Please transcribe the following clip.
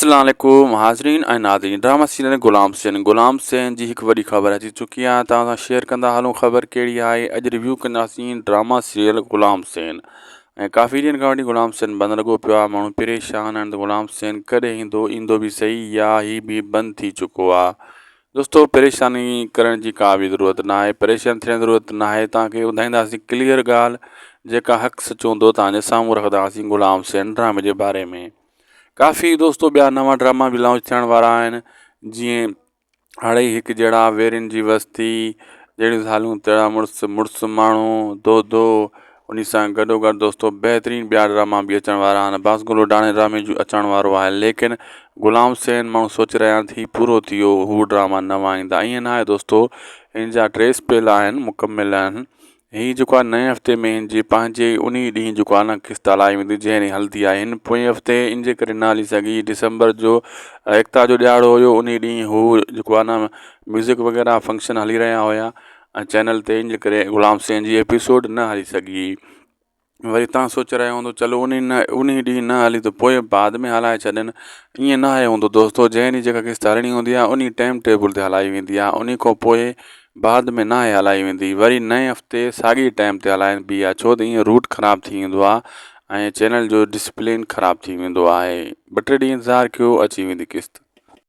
अस्सलाम वालेकुम हाज़रीन ऐं नाज़रीन। ड्रामा सीरियल गुलाम हुसैन जी हिकु वॾी ख़बर अची चुकी आहे। तव्हां सां शेयर कंदा हलूं ख़बर कहिड़ी आहे। अॼु रिव्यू कंदासीं ड्रामा सीरियल गुलाम हुसैन। ऐं काफ़ी ॾींहंनि खां वठी गुलाम हुसैन बंदि लॻो पियो आहे। माण्हू परेशान आहिनि त गुलाम हुसैन कॾहिं ईंदो बि सही या ही बि बंदि थी चुको आहे। दोस्तो परेशानी करण जी का बि ज़रूरत न आहे, परेशान थियण जी ज़रूरत न आहे। तव्हांखे ॿुधाईंदासीं क्लियर ॻाल्हि जेका हक़ सचो हूंदो तव्हांजे साम्हूं रखंदासीं गुलाम हुसैन ड्रामे जे बारे में। काफ़ी दोस्तो ॿिया नवां ड्रामा बि लॉन्च थियण वारा आहिनि, जीअं हाणे ई हिकु जहिड़ा वेरनि जी बस्ती, जहिड़ियूं सालियूं तहिड़ा मुड़ुसु माण्हू, दो उन सां गॾोगॾु दोस्तो बहितरीनु ॿिया ड्रामा बि अचण वारा आहिनि। बासगुल उडाणे ड्रामे जो अचण वारो आहे, लेकिन गुलाम हुसैन माण्हू सोचे रहिया आहिनि थी पूरो थी वियो, हू ड्रामा नवां ईंदा। ईअं न आहे दोस्तो, हिन जा 3 स्पेल आहिनि, मुकमिल आहिनि। हीअ जेको आहे नएं हफ़्ते में हिन जे पंहिंजे उन ॾींहुं जेको आहे न क़िस्त हलाई वेंदी जंहिं ॾींहुं हलंदी आहे। हिन पोएं हफ़्ते इन जे करे न हली सघी। डिसंबर जो एकता जो ॾियारो हुयो, उन ॾींहुं हू जेको आहे न म्यूज़िक वग़ैरह फंक्शन हली रहिया हुया ऐं चैनल ते, इन जे करे गुलाम हुसैन जी एपिसोड न हली सघी। वरी तव्हां सोचे रहिया हूंदो चलो उन ॾींहुं न हली त पोइ बाद में हलाए छॾनि। ईअं न आहे हूंदो दोस्तो, जंहिं ॾींहुं जेका क़िस्त हलणी हूंदी आहे उन टाइम टेबल ते हलाई वेंदी आहे, उन खां पोइ बाद में न आहे हलाई वेंदी। वरी नएं हफ़्ते साॻी टाइम ते हलाइबी आहे, छो त ईअं रूट ख़राबु थी वेंदो आहे ऐं चैनल जो डिसिप्लिन ख़राबु थी वेंदो आहे। 2-3 ॾींहं इंतज़ारु कयो, अची वेंदी क़िस्त।